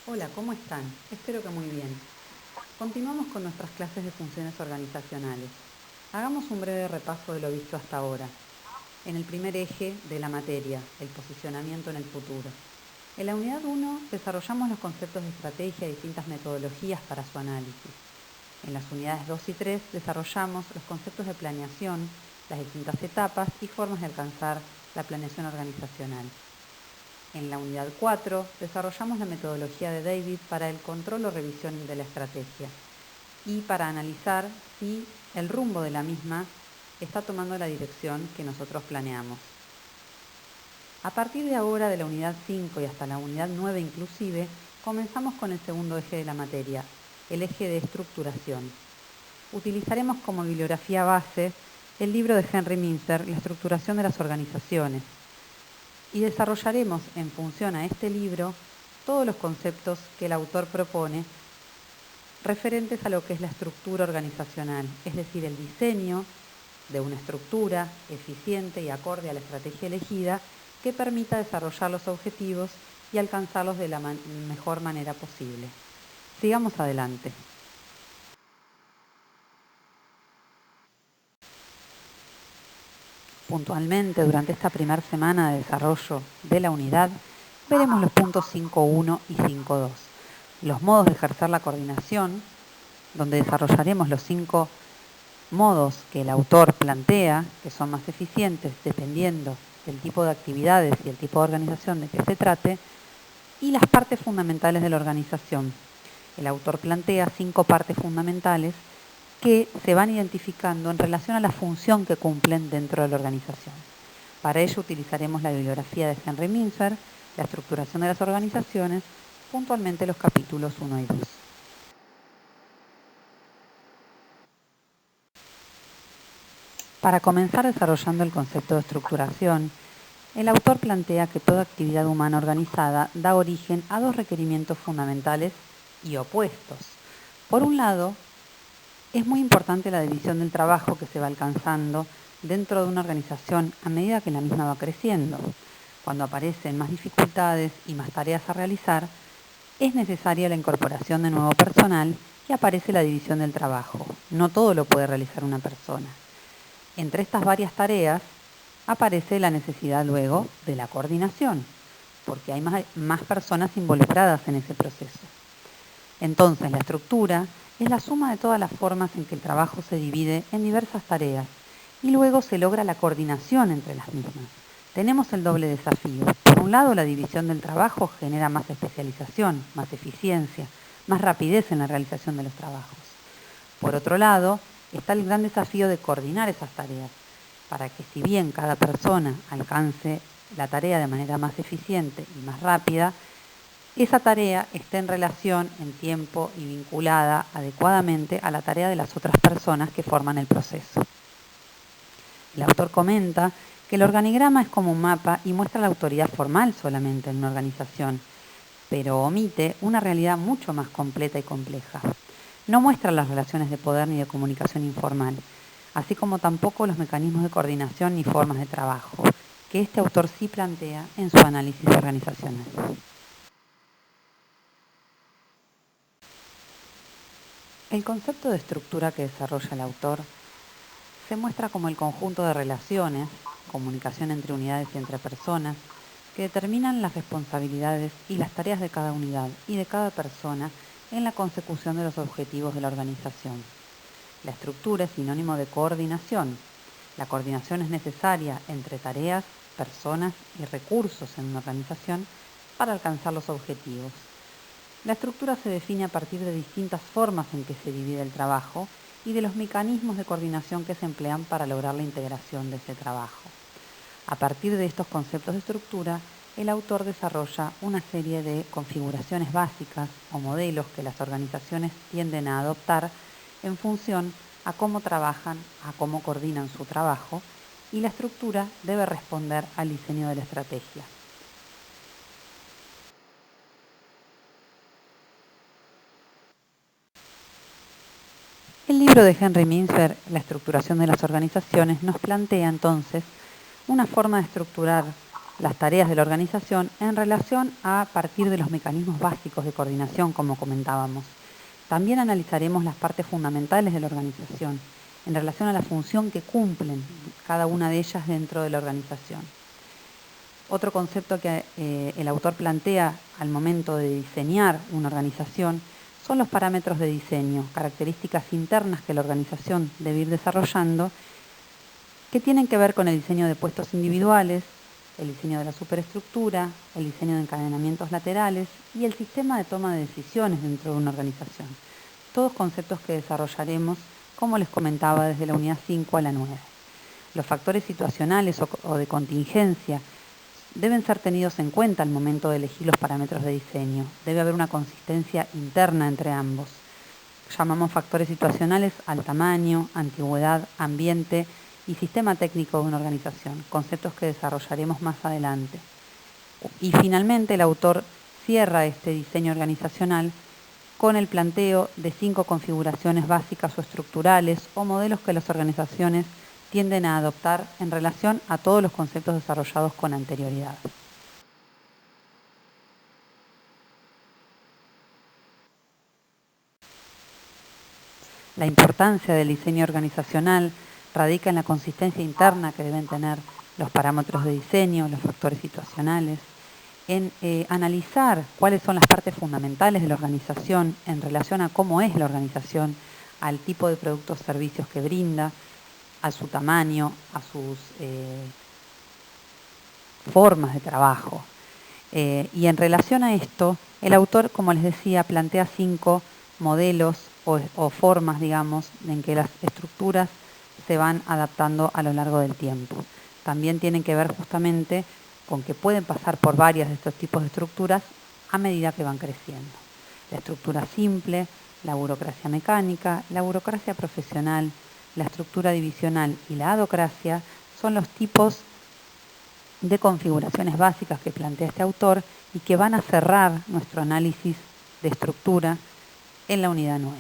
Hola, ¿cómo están? Espero que muy bien. Continuamos con nuestras clases de funciones organizacionales. Hagamos un breve repaso de lo visto hasta ahora. En el primer eje de la materia, el posicionamiento en el futuro. En la unidad 1 desarrollamos los conceptos de estrategia y distintas metodologías para su análisis. En las unidades 2 y 3 desarrollamos los conceptos de planeación, las distintas etapas y formas de alcanzar la planeación organizacional. En la unidad 4 desarrollamos la metodología de David para el control o revisión de la estrategia y para analizar si el rumbo de la misma está tomando la dirección que nosotros planeamos. A partir de ahora, de la unidad 5 y hasta la unidad 9 inclusive, comenzamos con el segundo eje de la materia, el eje de estructuración. Utilizaremos como bibliografía base el libro de Henry Mincer, La estructuración de las organizaciones, y desarrollaremos en función a este libro todos los conceptos que el autor propone referentes a lo que es la estructura organizacional, es decir, el diseño de una estructura eficiente y acorde a la estrategia elegida que permita desarrollar los objetivos y alcanzarlos de la mejor manera posible. Sigamos adelante. Puntualmente, durante esta primera semana de desarrollo de la unidad, veremos los puntos 5.1 y 5.2, los modos de ejercer la coordinación, donde desarrollaremos los 5 modos que el autor plantea, que son más eficientes dependiendo del tipo de actividades y el tipo de organización de que se trate, y las partes fundamentales de la organización. El autor plantea 5 partes fundamentales que se van identificando en relación a la función que cumplen dentro de la organización. Para ello utilizaremos la bibliografía de Henry Mincer, la estructuración de las organizaciones, puntualmente los capítulos 1 y 2. Para comenzar desarrollando el concepto de estructuración, el autor plantea que toda actividad humana organizada da origen a 2 requerimientos fundamentales y opuestos. Por un lado, es muy importante la división del trabajo que se va alcanzando dentro de una organización a medida que la misma va creciendo. Cuando aparecen más dificultades y más tareas a realizar, es necesaria la incorporación de nuevo personal y aparece la división del trabajo. No todo lo puede realizar una persona. Entre estas varias tareas aparece la necesidad luego de la coordinación, porque hay más personas involucradas en ese proceso. Entonces, la estructura es la suma de todas las formas en que el trabajo se divide en diversas tareas y luego se logra la coordinación entre las mismas. Tenemos el doble desafío. Por un lado, la división del trabajo genera más especialización, más eficiencia, más rapidez en la realización de los trabajos. Por otro lado, está el gran desafío de coordinar esas tareas, para que si bien cada persona alcance la tarea de manera más eficiente y más rápida, esa tarea esté en relación, en tiempo y vinculada adecuadamente a la tarea de las otras personas que forman el proceso. El autor comenta que el organigrama es como un mapa y muestra la autoridad formal solamente en una organización, pero omite una realidad mucho más completa y compleja. No muestra las relaciones de poder ni de comunicación informal, así como tampoco los mecanismos de coordinación ni formas de trabajo, que este autor sí plantea en su análisis organizacional. El concepto de estructura que desarrolla el autor se muestra como el conjunto de relaciones, comunicación entre unidades y entre personas, que determinan las responsabilidades y las tareas de cada unidad y de cada persona en la consecución de los objetivos de la organización. La estructura es sinónimo de coordinación. La coordinación es necesaria entre tareas, personas y recursos en una organización para alcanzar los objetivos. La estructura se define a partir de distintas formas en que se divide el trabajo y de los mecanismos de coordinación que se emplean para lograr la integración de ese trabajo. A partir de estos conceptos de estructura, el autor desarrolla una serie de configuraciones básicas o modelos que las organizaciones tienden a adoptar en función a cómo trabajan, a cómo coordinan su trabajo, y la estructura debe responder al diseño de la estrategia. El libro de Henry Mincer, La estructuración de las organizaciones, nos plantea entonces una forma de estructurar las tareas de la organización en relación a partir de los mecanismos básicos de coordinación, como comentábamos. También analizaremos las partes fundamentales de la organización en relación a la función que cumplen cada una de ellas dentro de la organización. Otro concepto que el autor plantea al momento de diseñar una organización son los parámetros de diseño, características internas que la organización debe ir desarrollando, que tienen que ver con el diseño de puestos individuales, el diseño de la superestructura, el diseño de encadenamientos laterales y el sistema de toma de decisiones dentro de una organización. Todos conceptos que desarrollaremos, como les comentaba, desde la unidad 5 a la 9. Los factores situacionales o de contingencia deben ser tenidos en cuenta al momento de elegir los parámetros de diseño. Debe haber una consistencia interna entre ambos. Llamamos factores situacionales al tamaño, antigüedad, ambiente y sistema técnico de una organización, conceptos que desarrollaremos más adelante. Y finalmente el autor cierra este diseño organizacional con el planteo de 5 configuraciones básicas o estructurales o modelos que las organizaciones tienden a adoptar en relación a todos los conceptos desarrollados con anterioridad. La importancia del diseño organizacional radica en la consistencia interna que deben tener los parámetros de diseño, los factores situacionales, en analizar cuáles son las partes fundamentales de la organización en relación a cómo es la organización, al tipo de productos o servicios que brinda, a su tamaño, a sus formas de trabajo. Y en relación a esto, el autor, como les decía, plantea 5 modelos o formas, digamos, en que las estructuras se van adaptando a lo largo del tiempo. También tienen que ver justamente con que pueden pasar por varias de estos tipos de estructuras a medida que van creciendo. La estructura simple, la burocracia mecánica, la burocracia profesional, la estructura divisional y la adocracia son los tipos de configuraciones básicas que plantea este autor y que van a cerrar nuestro análisis de estructura en la unidad 9.